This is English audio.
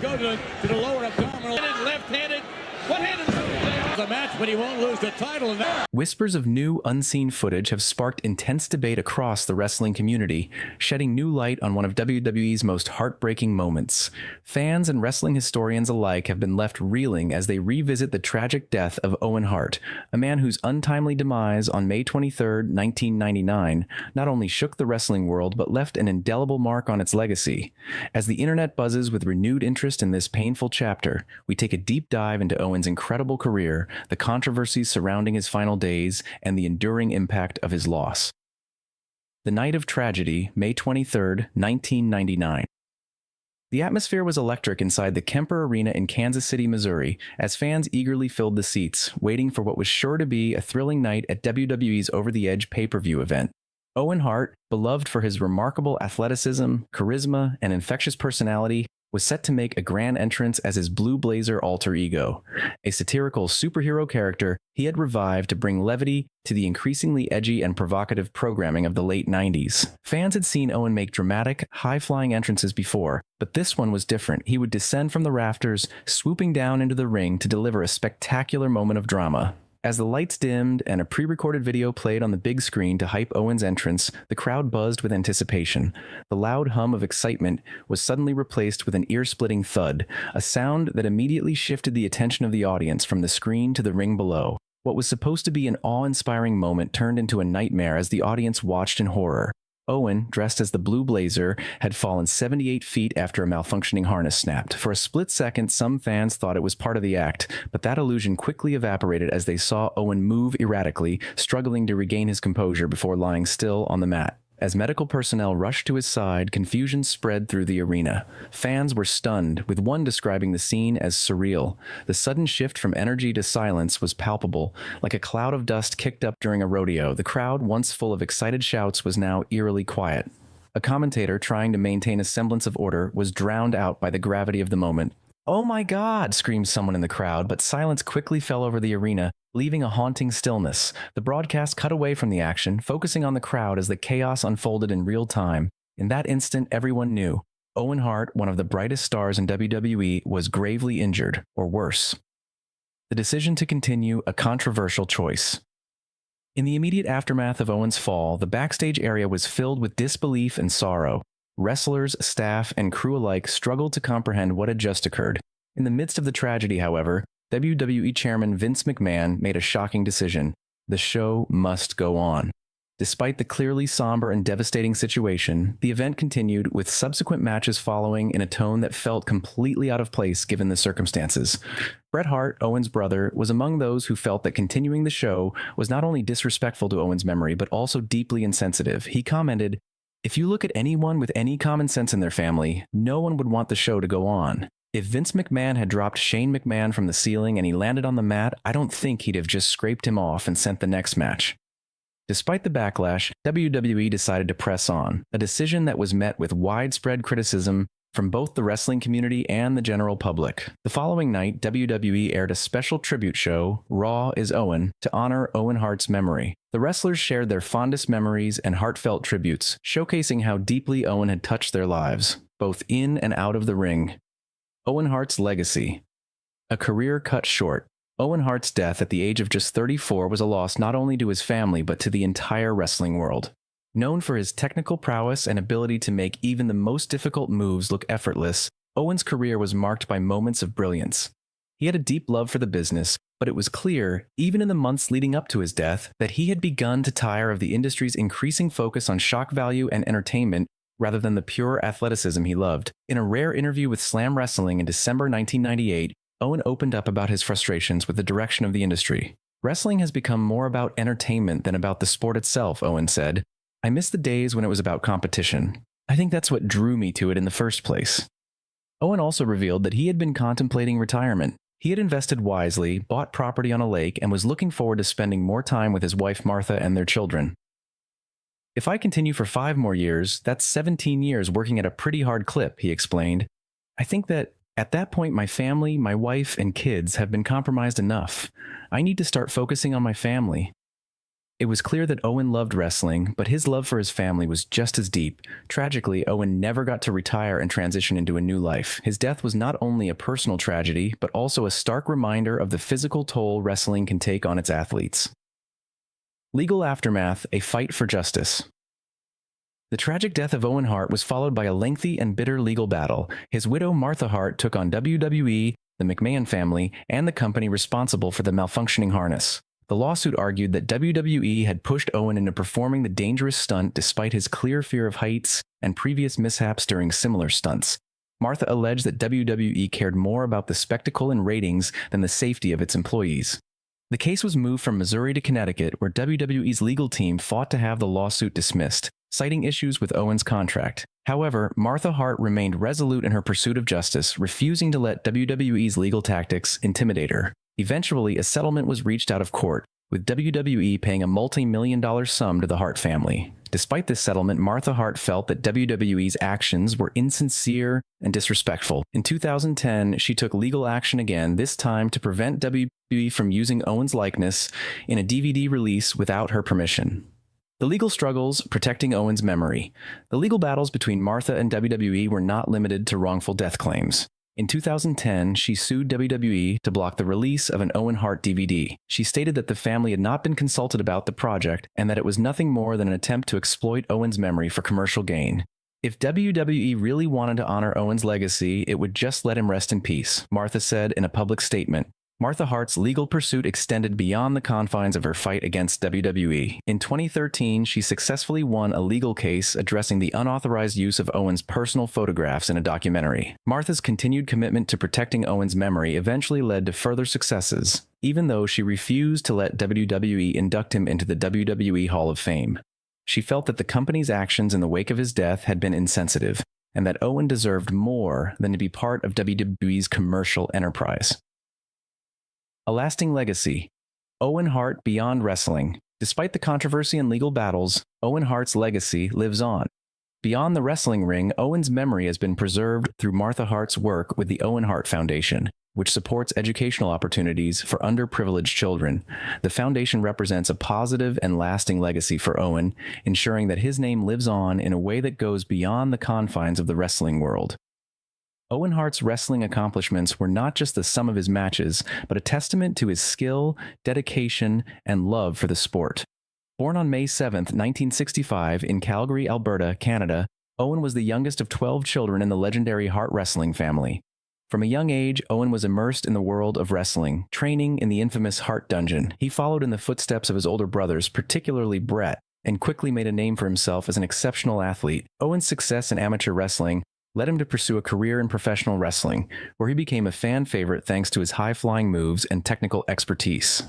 Go to the lower abdominal. Left-handed. One-handed. The match, but he won't lose the title now. Whispers of new, unseen footage have sparked intense debate across the wrestling community, shedding new light on one of WWE's most heartbreaking moments. Fans and wrestling historians alike have been left reeling as they revisit the tragic death of Owen Hart, a man whose untimely demise on May 23, 1999, not only shook the wrestling world but left an indelible mark on its legacy. As the internet buzzes with renewed interest in this painful chapter, we take a deep dive into Owen's incredible career, the controversies surrounding his final days, and the enduring impact of his loss. The night of tragedy, May 23, 1999. The atmosphere was electric inside the Kemper Arena in Kansas City, Missouri, as fans eagerly filled the seats, waiting for what was sure to be a thrilling night at WWE's Over the Edge pay-per-view event. Owen Hart, beloved for his remarkable athleticism, charisma, and infectious personality, was set to make a grand entrance as his Blue Blazer alter ego. A satirical superhero character he had revived to bring levity to the increasingly edgy and provocative programming of the late 90s. Fans had seen Owen make dramatic, high-flying entrances before, but this one was different. He would descend from the rafters, swooping down into the ring to deliver a spectacular moment of drama. As the lights dimmed and a pre-recorded video played on the big screen to hype Owen's entrance, the crowd buzzed with anticipation. The loud hum of excitement was suddenly replaced with an ear-splitting thud, a sound that immediately shifted the attention of the audience from the screen to the ring below. What was supposed to be an awe-inspiring moment turned into a nightmare as the audience watched in horror. Owen, dressed as the Blue Blazer, had fallen 78 feet after a malfunctioning harness snapped. For a split second, some fans thought it was part of the act, but that illusion quickly evaporated as they saw Owen move erratically, struggling to regain his composure before lying still on the mat. As medical personnel rushed to his side, confusion spread through the arena. Fans were stunned, with one describing the scene as surreal. The sudden shift from energy to silence was palpable. Like a cloud of dust kicked up during a rodeo, the crowd, once full of excited shouts, was now eerily quiet. A commentator, trying to maintain a semblance of order, was drowned out by the gravity of the moment. "Oh my God!" screamed someone in the crowd, but silence quickly fell over the arena, leaving a haunting stillness. The broadcast cut away from the action, focusing on the crowd as the chaos unfolded in real time. In that instant, everyone knew. Owen Hart, one of the brightest stars in WWE, was gravely injured, or worse. The decision to continue, a controversial choice. In the immediate aftermath of Owen's fall, the backstage area was filled with disbelief and sorrow. Wrestlers, staff, and crew alike struggled to comprehend what had just occurred. In the midst of the tragedy, however, WWE Chairman Vince McMahon made a shocking decision. The show must go on. Despite the clearly somber and devastating situation, the event continued, with subsequent matches following in a tone that felt completely out of place given the circumstances. Bret Hart, Owen's brother, was among those who felt that continuing the show was not only disrespectful to Owen's memory, but also deeply insensitive. He commented, "If you look at anyone with any common sense in their family, no one would want the show to go on. If Vince McMahon had dropped Shane McMahon from the ceiling and he landed on the mat, I don't think he'd have just scraped him off and sent the next match." Despite the backlash, WWE decided to press on, a decision that was met with widespread criticism from both the wrestling community and the general public. The following night, WWE aired a special tribute show, Raw is Owen, to honor Owen Hart's memory. The wrestlers shared their fondest memories and heartfelt tributes, showcasing how deeply Owen had touched their lives, both in and out of the ring. Owen Hart's legacy. A career cut short. Owen Hart's death at the age of just 34 was a loss not only to his family but to the entire wrestling world. Known for his technical prowess and ability to make even the most difficult moves look effortless, Owen's career was marked by moments of brilliance. He had a deep love for the business, but it was clear, even in the months leading up to his death, that he had begun to tire of the industry's increasing focus on shock value and entertainment rather than the pure athleticism he loved. In a rare interview with Slam Wrestling in December 1998, Owen opened up about his frustrations with the direction of the industry. "Wrestling has become more about entertainment than about the sport itself," Owen said. "I miss the days when it was about competition. I think that's what drew me to it in the first place." Owen also revealed that he had been contemplating retirement. He had invested wisely, bought property on a lake, and was looking forward to spending more time with his wife Martha and their children. "If I continue for 5 more years, that's 17 years working at a pretty hard clip," he explained. "I think that at that point my family, my wife, and kids have been compromised enough. I need to start focusing on my family." It was clear that Owen loved wrestling, but his love for his family was just as deep. Tragically, Owen never got to retire and transition into a new life. His death was not only a personal tragedy, but also a stark reminder of the physical toll wrestling can take on its athletes. Legal aftermath: a fight for justice. The tragic death of Owen Hart was followed by a lengthy and bitter legal battle. His widow, Martha Hart, took on WWE, the McMahon family, and the company responsible for the malfunctioning harness. The lawsuit argued that WWE had pushed Owen into performing the dangerous stunt despite his clear fear of heights and previous mishaps during similar stunts. Martha alleged that WWE cared more about the spectacle and ratings than the safety of its employees. The case was moved from Missouri to Connecticut, where WWE's legal team fought to have the lawsuit dismissed, citing issues with Owen's contract. However, Martha Hart remained resolute in her pursuit of justice, refusing to let WWE's legal tactics intimidate her. Eventually, a settlement was reached out of court, with WWE paying a multi-million-dollar sum to the Hart family. Despite this settlement, Martha Hart felt that WWE's actions were insincere and disrespectful. In 2010, she took legal action again, this time to prevent WWE from using Owen's likeness in a DVD release without her permission. The legal struggles protecting Owen's memory. The legal battles between Martha and WWE were not limited to wrongful death claims. In 2010, she sued WWE to block the release of an Owen Hart DVD. She stated that the family had not been consulted about the project and that it was nothing more than an attempt to exploit Owen's memory for commercial gain. If WWE really wanted to honor Owen's legacy, it would just let him rest in peace, Martha said in a public statement. Martha Hart's legal pursuit extended beyond the confines of her fight against WWE. In 2013, she successfully won a legal case addressing the unauthorized use of Owen's personal photographs in a documentary. Martha's continued commitment to protecting Owen's memory eventually led to further successes, even though she refused to let WWE induct him into the WWE Hall of Fame. She felt that the company's actions in the wake of his death had been insensitive, and that Owen deserved more than to be part of WWE's commercial enterprise. A lasting legacy. Owen Hart beyond wrestling. Despite the controversy and legal battles, Owen Hart's legacy lives on. Beyond the wrestling ring, Owen's memory has been preserved through Martha Hart's work with the Owen Hart Foundation, which supports educational opportunities for underprivileged children. The foundation represents a positive and lasting legacy for Owen, ensuring that his name lives on in a way that goes beyond the confines of the wrestling world. Owen Hart's wrestling accomplishments were not just the sum of his matches, but a testament to his skill, dedication, and love for the sport. Born on May 7, 1965, in Calgary, Alberta, Canada, Owen was the youngest of 12 children in the legendary Hart wrestling family. From a young age, Owen was immersed in the world of wrestling, training in the infamous Hart Dungeon. He followed in the footsteps of his older brothers, particularly Brett, and quickly made a name for himself as an exceptional athlete. Owen's success in amateur wrestling led him to pursue a career in professional wrestling, where he became a fan favorite thanks to his high-flying moves and technical expertise.